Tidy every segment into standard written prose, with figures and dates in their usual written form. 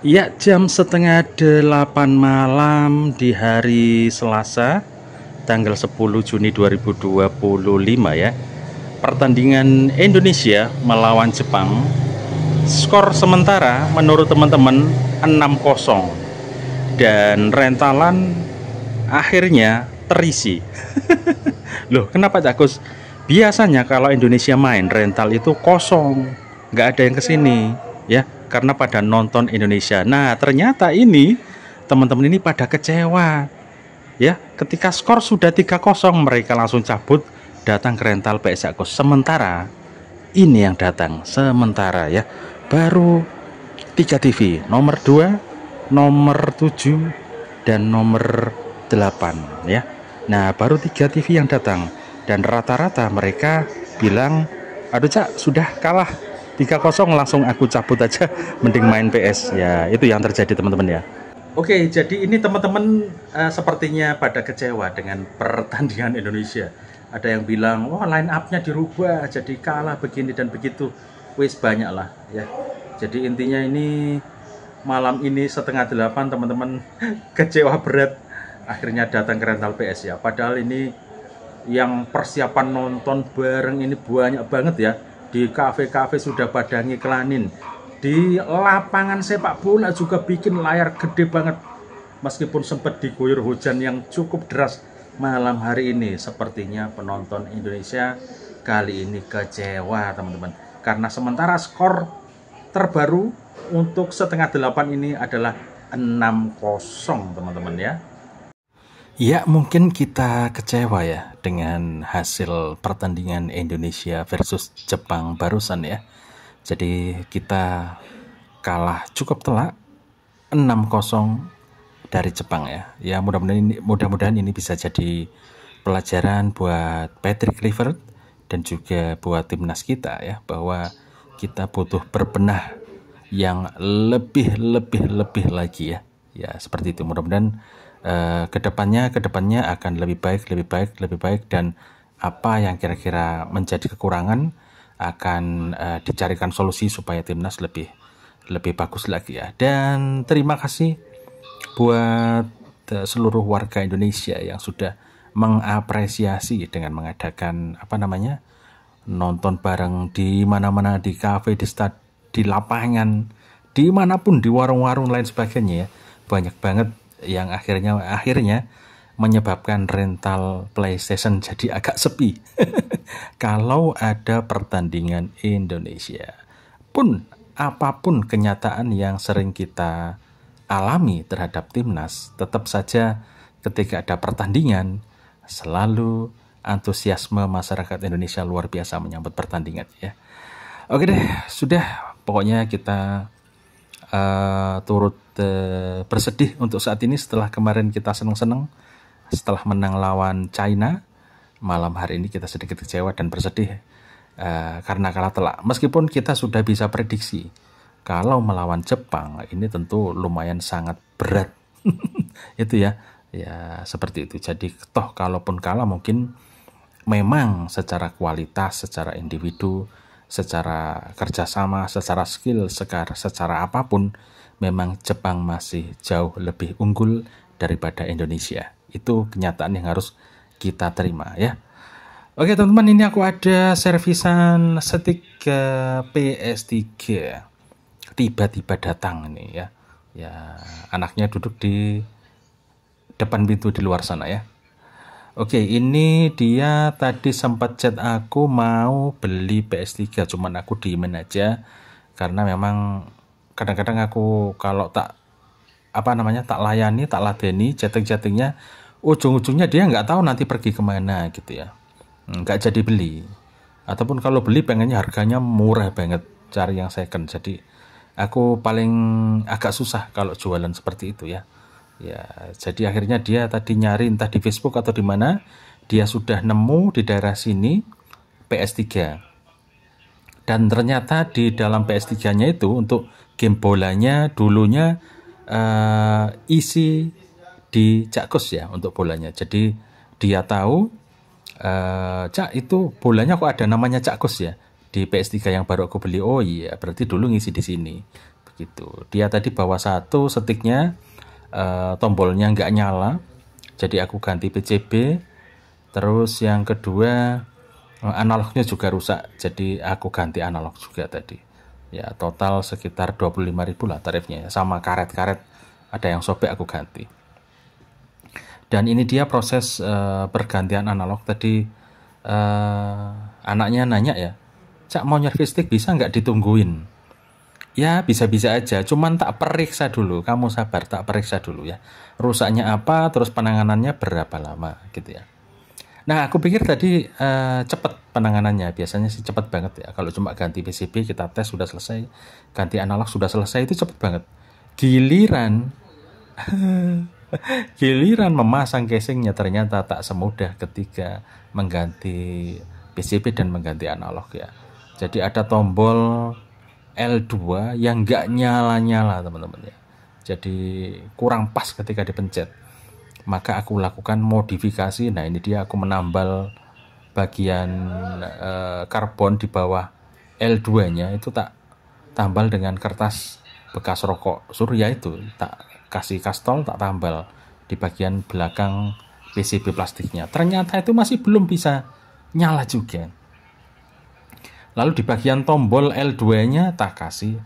Ya, jam setengah 8 malam di hari Selasa, tanggal 10 Juni 2025 ya. Pertandingan Indonesia melawan Jepang. Skor sementara menurut teman-teman 6-0. Dan rentalan akhirnya terisi. Loh, kenapa Cak Gus? Biasanya kalau Indonesia main rental itu kosong, nggak ada yang kesini, ya, karena pada nonton Indonesia. Nah, ternyata ini teman-teman ini pada kecewa, ya. Ketika skor sudah 3-0, mereka langsung cabut datang ke rental PS Cak Gus. Sementara ini yang datang sementara ya, baru 3 TV, nomor 2, nomor 7, dan nomor 8 ya. Nah, baru 3 TV yang datang. Dan rata-rata mereka bilang, aduh Cak, sudah kalah 3-0, langsung aku cabut aja, mending main PS. Ya, itu yang terjadi teman-teman ya. Oke, jadi ini teman-teman sepertinya pada kecewa dengan pertandingan Indonesia. Ada yang bilang, wah, line up-nya dirubah, jadi kalah begini dan begitu. Wis banyak lah ya. Jadi intinya ini malam ini setengah 8 teman-teman kecewa berat. Akhirnya datang ke rental PS ya. Padahal ini yang persiapan nonton bareng ini banyak banget ya. Di kafe-kafe sudah pada ngiklanin, di lapangan sepak bola juga bikin layar gede banget. Meskipun sempat diguyur hujan yang cukup deras malam hari ini, sepertinya penonton Indonesia kali ini kecewa teman-teman, karena sementara skor terbaru untuk setengah 8 ini adalah 6-0 teman-teman ya. Ya, mungkin kita kecewa ya dengan hasil pertandingan Indonesia versus Jepang barusan ya. Jadi kita kalah cukup telak 6-0 dari Jepang ya. Ya, mudah-mudahan ini bisa jadi pelajaran buat Patrick Kluivert dan juga buat timnas kita ya, bahwa kita butuh berbenah yang lebih lagi ya. Ya, seperti itu. Mudah-mudahan kedepannya akan lebih baik, dan apa yang kira-kira menjadi kekurangan akan dicarikan solusi supaya timnas lebih bagus lagi ya. Dan terima kasih buat seluruh warga Indonesia yang sudah mengapresiasi dengan mengadakan nonton bareng di mana-mana, di kafe, di lapangan, dimanapun, di warung-warung lain sebagainya ya. Banyak banget yang akhirnya menyebabkan rental PlayStation jadi agak sepi. Kalau ada pertandingan Indonesia pun, apapun kenyataan yang sering kita alami terhadap timnas, tetap saja ketika ada pertandingan selalu antusiasme masyarakat Indonesia luar biasa menyambut pertandingan ya. Oke deh, sudah, pokoknya kita turut bersedih untuk saat ini setelah kemarin kita seneng-seneng setelah menang lawan China. Malam hari ini kita sedikit kecewa dan bersedih karena kalah telak. Meskipun kita sudah bisa prediksi kalau melawan Jepang ini tentu lumayan sangat berat. Itu ya seperti itu. Jadi toh kalaupun kalah mungkin memang secara kualitas, secara individu, secara kerjasama, secara skill, secara apapun, memang Jepang masih jauh lebih unggul daripada Indonesia. Itu kenyataan yang harus kita terima ya. Oke teman-teman, ini aku ada servisan setik PS3. Tiba-tiba datang ini ya. Ya, anaknya duduk di depan pintu di luar sana ya. Oke, ini dia tadi sempat chat aku mau beli PS3, cuman aku diemin aja karena memang kadang-kadang aku kalau tak layani, tak ladeni chatting-chattingnya, ujung-ujungnya dia nggak tahu nanti pergi kemana gitu ya, nggak jadi beli, ataupun kalau beli pengennya harganya murah banget, cari yang second. Jadi aku paling agak susah kalau jualan seperti itu ya. Ya, jadi akhirnya dia tadi nyari entah di Facebook atau di mana, dia sudah nemu di daerah sini PS3. Dan ternyata di dalam PS3-nya itu untuk game bolanya dulunya isi di Cak Gus ya untuk bolanya. Jadi dia tahu, Cak, itu bolanya kok ada namanya Cak Gus ya di PS3 yang baru aku beli. Oh iya, berarti dulu ngisi di sini. gitu. Dia tadi bawa satu setiknya, tombolnya nggak nyala, jadi aku ganti PCB. Terus yang kedua, analognya juga rusak, jadi aku ganti analog juga tadi. Ya total sekitar 25.000 lah tarifnya, sama karet-karet ada yang sobek aku ganti. Dan ini dia proses pergantian analog tadi. Anaknya nanya ya, Cak mau nyervis stick bisa nggak ditungguin? Ya bisa-bisa aja, cuman tak periksa dulu, kamu sabar, tak periksa dulu ya. Rusaknya apa, terus penanganannya berapa lama gitu ya. Nah aku pikir tadi cepet penanganannya, biasanya sih cepet banget ya. Kalau cuma ganti PCB kita tes sudah selesai, ganti analog sudah selesai, itu cepet banget. Giliran Giliran memasang casingnya ternyata tak semudah ketika mengganti PCB dan mengganti analog ya. Jadi ada tombol L2 yang nggak nyala-nyala teman-teman ya. Jadi kurang pas ketika dipencet. Maka aku lakukan modifikasi. Nah ini dia, aku menambal bagian karbon di bawah L2-nya itu, tak tambal dengan kertas bekas rokok surya itu, tak kasih kastol, tak tambal di bagian belakang PCB plastiknya. Ternyata itu masih belum bisa nyala juga. Lalu di bagian tombol L2-nya tak kasih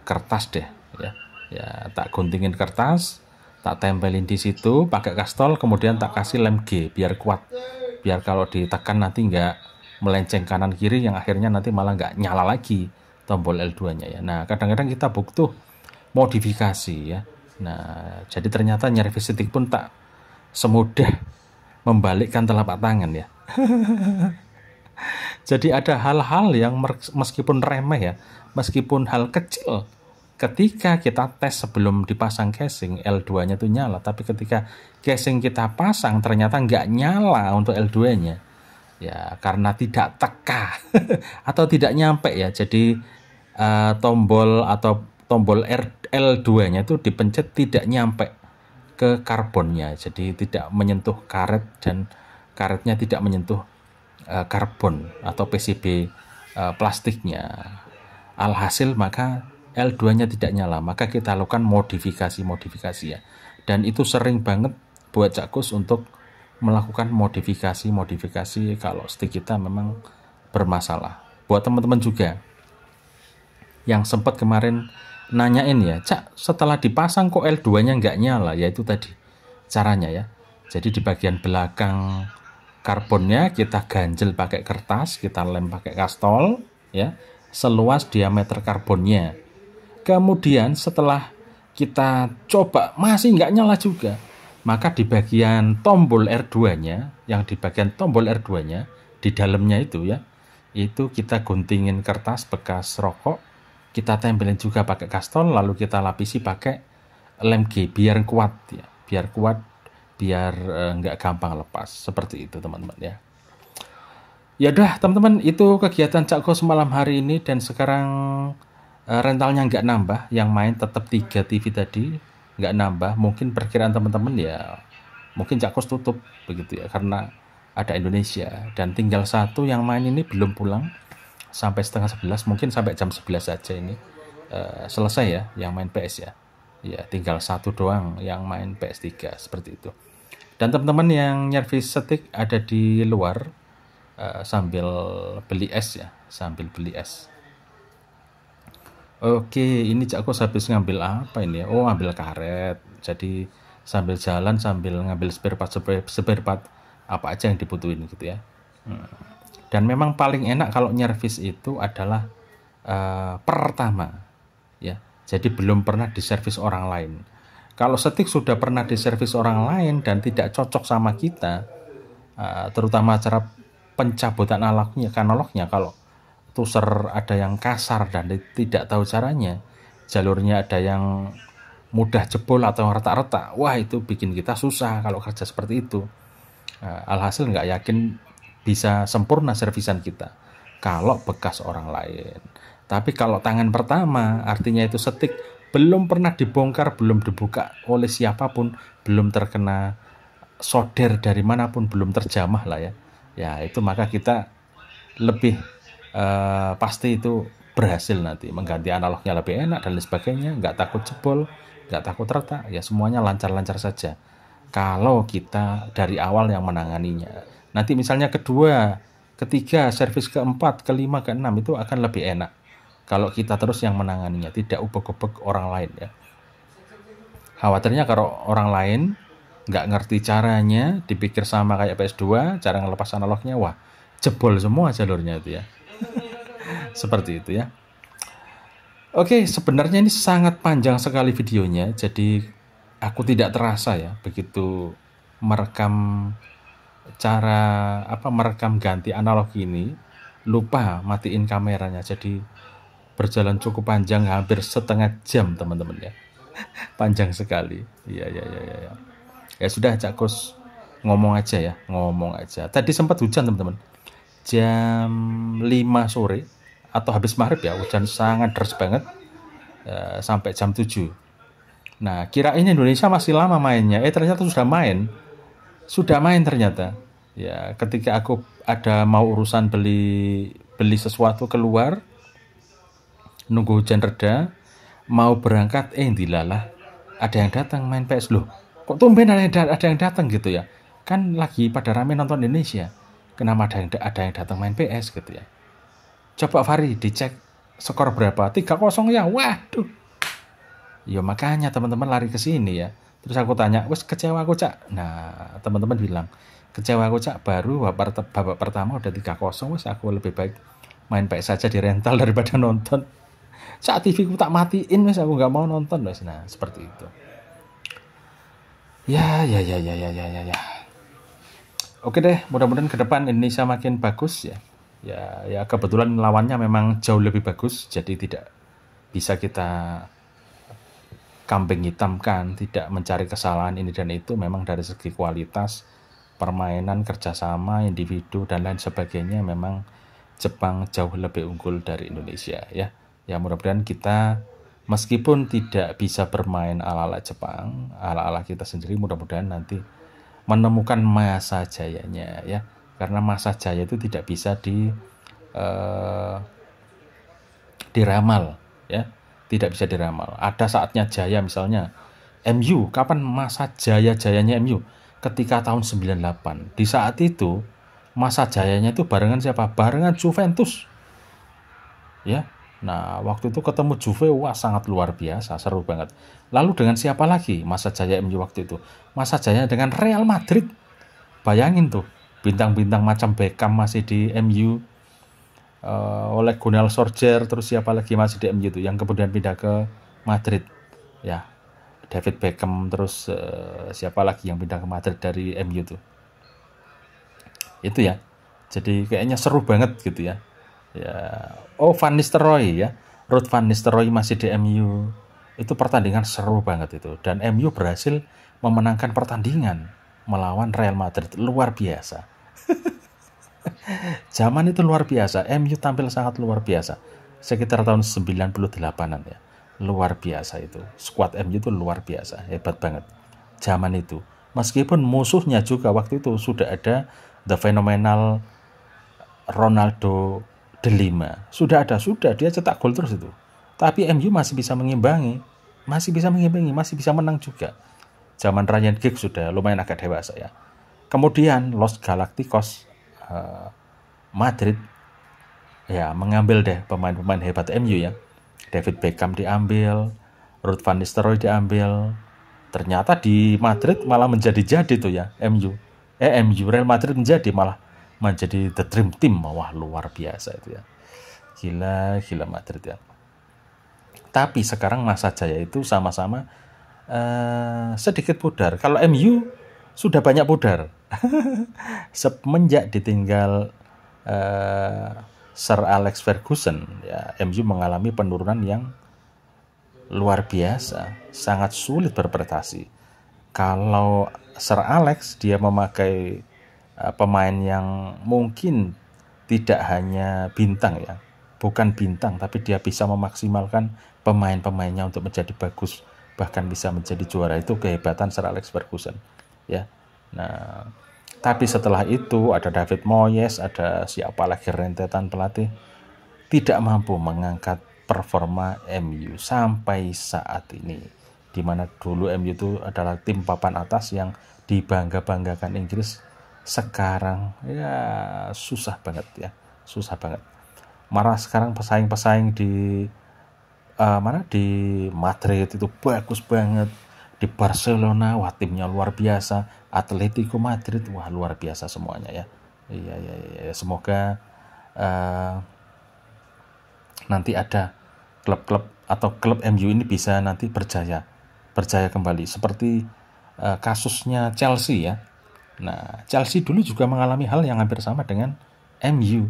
kertas deh ya. Ya, tak guntingin kertas, tak tempelin di situ pakai kastol, kemudian tak kasih lem G biar kuat. Biar kalau ditekan nanti nggak melenceng kanan kiri yang akhirnya nanti malah nggak nyala lagi tombol L2-nya ya. Nah, kadang-kadang kita butuh modifikasi ya. Nah, jadi ternyata nyervis stick pun tak semudah membalikkan telapak tangan ya. Jadi ada hal-hal yang meskipun remeh ya, meskipun hal kecil, ketika kita tes sebelum dipasang casing L2-nya tuh nyala, tapi ketika casing kita pasang ternyata nggak nyala untuk L2-nya. Ya karena tidak teka atau tidak nyampe ya. Jadi tombol atau tombol L2-nya itu dipencet tidak nyampe ke karbonnya, jadi tidak menyentuh karet dan karetnya tidak menyentuh karbon atau PCB plastiknya. Alhasil maka L2-nya tidak nyala, maka kita lakukan modifikasi ya. Dan itu sering banget buat Cakkus untuk melakukan modifikasi kalau stick kita memang bermasalah. Buat teman-teman juga yang sempat kemarin nanyain ya, Cak setelah dipasang kok L2-nya nggak nyala, ya itu tadi caranya ya. Jadi di bagian belakang karbonnya kita ganjel pakai kertas, kita lem pakai kastol ya, seluas diameter karbonnya. Kemudian setelah kita coba masih nggak nyala juga, maka di bagian tombol R2-nya, yang di bagian tombol R2-nya di dalamnya itu ya, itu kita guntingin kertas bekas rokok, kita tempelin juga pakai kastol, lalu kita lapisi pakai lem G biar kuat ya, biar nggak gampang lepas. Seperti itu teman-teman ya. Ya udah teman-teman, itu kegiatan Cakkus malam hari ini. Dan sekarang rentalnya nggak nambah, yang main tetap 3 TV tadi, nggak nambah. Mungkin perkiraan teman-teman ya, mungkin Cakkus tutup begitu ya, karena ada Indonesia dan tinggal satu yang main ini belum pulang sampai setengah 11, mungkin sampai jam 11 saja ini selesai ya yang main PS ya. Ya tinggal satu doang yang main PS3 seperti itu. Dan teman-teman yang nyervis stick ada di luar sambil beli es ya, sambil beli es. Oke, ini Cakkus habis ngambil apa ini ya? Oh, ngambil karet. Jadi sambil jalan sambil ngambil spare part apa aja yang dibutuhin gitu ya. Dan memang paling enak kalau nyervis itu adalah pertama ya. Jadi belum pernah diservis orang lain. Kalau stick sudah pernah diservis orang lain dan tidak cocok sama kita, terutama cara pencabutan analognya, kalau tuser ada yang kasar dan tidak tahu caranya, jalurnya ada yang mudah jebol atau retak-retak, wah itu bikin kita susah kalau kerja seperti itu. Alhasil nggak yakin bisa sempurna servisan kita kalau bekas orang lain. Tapi kalau tangan pertama, artinya itu stick belum pernah dibongkar, belum dibuka oleh siapapun, belum terkena solder dari manapun, belum terjamah lah ya. Ya itu maka kita lebih pasti itu berhasil nanti mengganti analognya lebih enak dan lain sebagainya, nggak takut jebol, nggak takut retak, ya semuanya lancar-lancar saja kalau kita dari awal yang menanganinya. Nanti misalnya kedua, ketiga, servis keempat, kelima, keenam itu akan lebih enak kalau kita terus yang menanganinya, tidak ubek-ubek orang lain ya. Khawatirnya kalau orang lain nggak ngerti caranya, dipikir sama kayak PS2, cara ngelepas analognya, wah jebol semua jalurnya itu ya. Seperti itu ya. Oke, sebenarnya ini sangat panjang sekali videonya, jadi aku tidak terasa ya begitu merekam merekam ganti analog ini, lupa matiin kameranya, jadi berjalan cukup panjang, hampir setengah jam teman-teman ya. Panjang sekali. Iya. Ya sudah, Cak Kus ngomong aja. Tadi sempat hujan teman-teman. Jam 5 sore atau habis maghrib ya, hujan sangat deras banget sampai jam 7. Nah, kirain Indonesia masih lama mainnya. Ternyata sudah main ternyata. Ya, ketika aku ada mau urusan beli sesuatu keluar, nunggu hujan reda, mau berangkat, dilalah ada yang datang main PS. Loh, kok tumben ada yang datang gitu ya? Kan lagi pada rame nonton Indonesia. Kenapa ada yang datang main PS gitu ya? Coba Fahri dicek skor berapa? 3-0 ya. Waduh. Ya makanya teman-teman lari ke sini ya. Terus aku tanya, "Wes kecewa aku, Cak?" Nah, teman-teman bilang, "Kecewa aku, Cak, baru babak pertama udah 3-0, wes aku lebih baik main PS saja di rental daripada nonton. Saat TV ku tak matiin, wes aku nggak mau nonton, wes." Nah, seperti itu. Ya. Oke deh, mudah-mudahan ke depan Indonesia makin bagus ya. Ya kebetulan lawannya memang jauh lebih bagus, jadi tidak bisa kita kambing hitamkan, tidak mencari kesalahan ini dan itu. Memang dari segi kualitas permainan, kerjasama, individu dan lain sebagainya, memang Jepang jauh lebih unggul dari Indonesia ya. Ya mudah-mudahan kita meskipun tidak bisa bermain ala-ala Jepang, ala-ala kita sendiri, mudah-mudahan nanti menemukan masa jayanya ya. Karena masa jaya itu tidak bisa diramal ya, tidak bisa diramal. Ada saatnya jaya, misalnya MU, kapan masa jayanya MU? Ketika tahun 98. Di saat itu masa jayanya itu barengan siapa? Barengan Juventus ya. Nah, waktu itu ketemu Juve, wah sangat luar biasa, seru banget. Lalu dengan siapa lagi masa jaya MU waktu itu? Masa jaya dengan Real Madrid. Bayangin tuh, bintang-bintang macam Beckham masih di MU, oleh Gunnar Solskjaer, terus siapa lagi masih di MU itu yang kemudian pindah ke Madrid ya, David Beckham, terus siapa lagi yang pindah ke Madrid dari MU tuh itu ya. Jadi kayaknya seru banget gitu ya. Van Nistelrooy ya, Ruud van Nistelrooy masih di MU, itu pertandingan seru banget itu, dan MU berhasil memenangkan pertandingan melawan Real Madrid, luar biasa. Zaman itu luar biasa, MU tampil sangat luar biasa. Sekitar tahun 98-an ya. Luar biasa itu. Skuad MU itu luar biasa, hebat banget. Zaman itu. Meskipun musuhnya juga waktu itu sudah ada the phenomenal Ronaldo Delima. Sudah dia cetak gol terus itu. Tapi MU masih bisa mengimbangi, masih bisa menang juga. Zaman Ryan Giggs sudah lumayan agak dewasa ya. Kemudian Los Galacticos Madrid ya mengambil deh pemain-pemain hebat MU ya. David Beckham diambil, Ruud van Nistelrooy diambil. Ternyata di Madrid malah menjadi tuh ya MU. Real Madrid malah menjadi the dream team. Wah, luar biasa itu ya. Gila Madrid ya. Tapi sekarang masa jaya itu sama-sama sedikit pudar. Kalau MU sudah banyak pudar. Semenjak ditinggal Sir Alex Ferguson ya, MU mengalami penurunan yang luar biasa, sangat sulit berprestasi. Kalau Sir Alex dia memakai pemain yang mungkin tidak hanya bintang ya, bukan bintang, tapi dia bisa memaksimalkan pemain-pemainnya untuk menjadi bagus, bahkan bisa menjadi juara. Itu kehebatan Sir Alex Ferguson ya. Nah, tapi setelah itu ada David Moyes, ada siapa lagi rentetan pelatih. tidak mampu mengangkat performa MU sampai saat ini, dimana dulu MU itu adalah tim papan atas yang dibangga-banggakan Inggris. Sekarang ya susah banget ya, susah banget. Malah sekarang pesaing-pesaing di di Madrid itu bagus banget, di Barcelona wah timnya luar biasa, Atletico Madrid wah luar biasa semuanya ya. Iya, semoga nanti ada klub-klub atau klub MU ini bisa nanti berjaya kembali seperti kasusnya Chelsea ya. Nah, Chelsea dulu juga mengalami hal yang hampir sama dengan MU.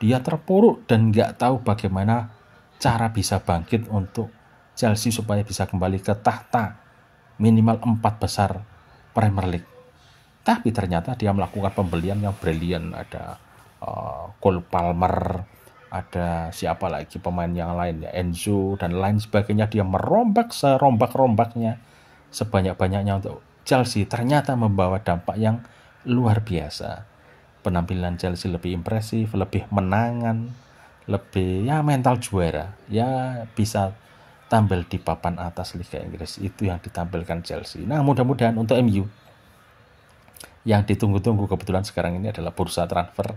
Dia terpuruk dan nggak tahu bagaimana cara bisa bangkit untuk Chelsea supaya bisa kembali ke tahta minimal 4 besar Premier League. Tapi ternyata dia melakukan pembelian yang brilian. Ada Cole Palmer, ada siapa lagi pemain yang lain ya, Enzo dan lain sebagainya. Dia merombak serombak-rombaknya, sebanyak-banyaknya untuk Chelsea. Ternyata membawa dampak yang luar biasa. Penampilan Chelsea lebih impresif, lebih menangan, lebih ya mental juara, ya bisa tampil di papan atas Liga Inggris. Itu yang ditampilkan Chelsea. Nah, mudah-mudahan untuk MU yang ditunggu-tunggu kebetulan sekarang ini adalah bursa transfer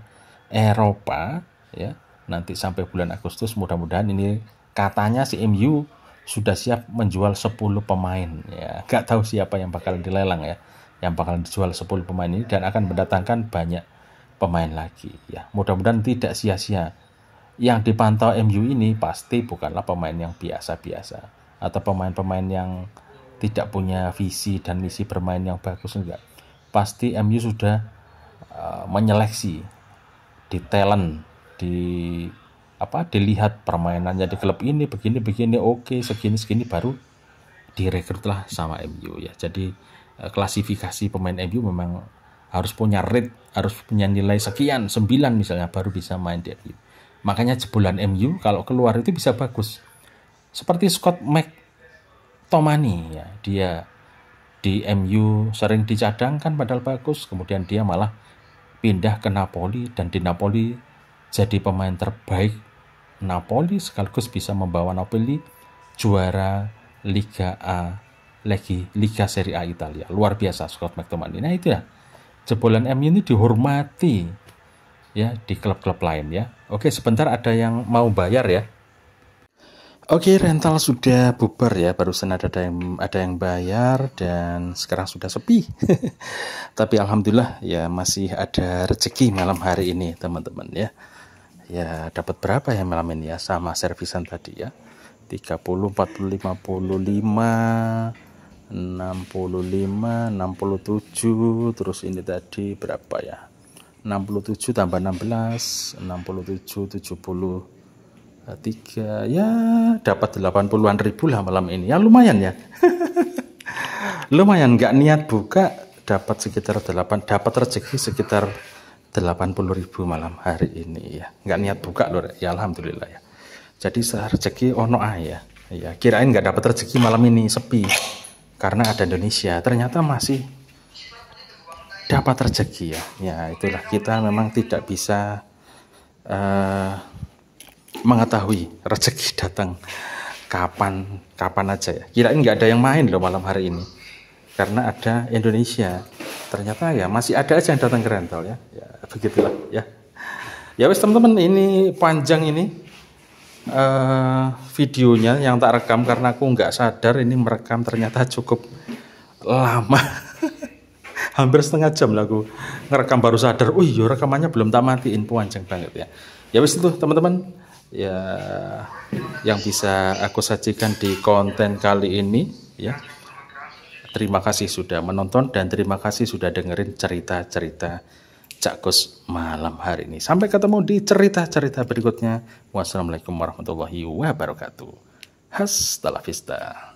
Eropa ya. Nanti sampai bulan Agustus mudah-mudahan ini katanya si MU sudah siap menjual 10 pemain ya. Gak tahu siapa yang bakal dilelang ya, yang bakal dijual 10 pemain ini dan akan mendatangkan banyak pemain lagi ya. Mudah-mudahan tidak sia-sia. Yang dipantau MU ini pasti bukanlah pemain yang biasa-biasa atau pemain-pemain yang tidak punya visi dan misi bermain yang bagus, enggak. Pasti MU sudah menyeleksi di talent, dilihat permainannya di klub ini begini oke, segini baru direkrutlah sama MU ya. Jadi klasifikasi pemain MU memang harus punya rate, harus punya nilai sekian, 9 misalnya baru bisa main di MU. Makanya jebolan MU kalau keluar itu bisa bagus. Seperti Scott McTominay ya, dia di MU sering dicadangkan padahal bagus, kemudian dia malah pindah ke Napoli dan di Napoli jadi pemain terbaik Napoli sekaligus bisa membawa Napoli juara Liga A, Liga Serie A Italia. Luar biasa Scott McTominay. Nah itu ya, jebolan MU ini dihormati ya di klub-klub lain ya. Oke, sebentar ada yang mau bayar ya. Oke, rental sudah bubar ya, barusan ada yang bayar dan sekarang sudah sepi. Tapi alhamdulillah ya masih ada rezeki malam hari ini teman-teman ya. Ya dapat berapa ya malam ini ya sama servisan tadi ya. 30, 40, 55, 65, 67, terus ini tadi berapa ya? 67 tambah 16, 67, 73, ya dapat 80-an ribu lah malam ini. Ya lumayan ya. Lumayan, nggak niat buka dapat sekitar dapat rezeki sekitar 80.000 malam hari ini ya. Nggak niat buka loh ya, alhamdulillah ya. Jadi rezeki ono ya. Ya, kirain nggak dapat rezeki malam ini, sepi. Karena ada Indonesia, ternyata masih dapat rezeki ya. Ya itulah, kita memang tidak bisa mengetahui rezeki datang kapan aja ya. Kirain nggak ada yang main loh malam hari ini karena ada Indonesia. Ternyata ya masih ada aja yang datang ke rental ya. Ya begitulah ya. Ya wes teman-teman, ini panjang ini videonya yang tak rekam karena aku nggak sadar ini merekam ternyata cukup lama. Hampir setengah jam lah aku ngerekam, baru sadar, oh iya rekamannya belum tak matiin, panjang banget ya. Ya wes itu teman-teman ya yang bisa aku sajikan di konten kali ini ya. Terima kasih sudah menonton dan terima kasih sudah dengerin cerita-cerita Cak Gus malam hari ini. Sampai ketemu di cerita-cerita berikutnya. Wassalamualaikum warahmatullahi wabarakatuh. Hasta la vista.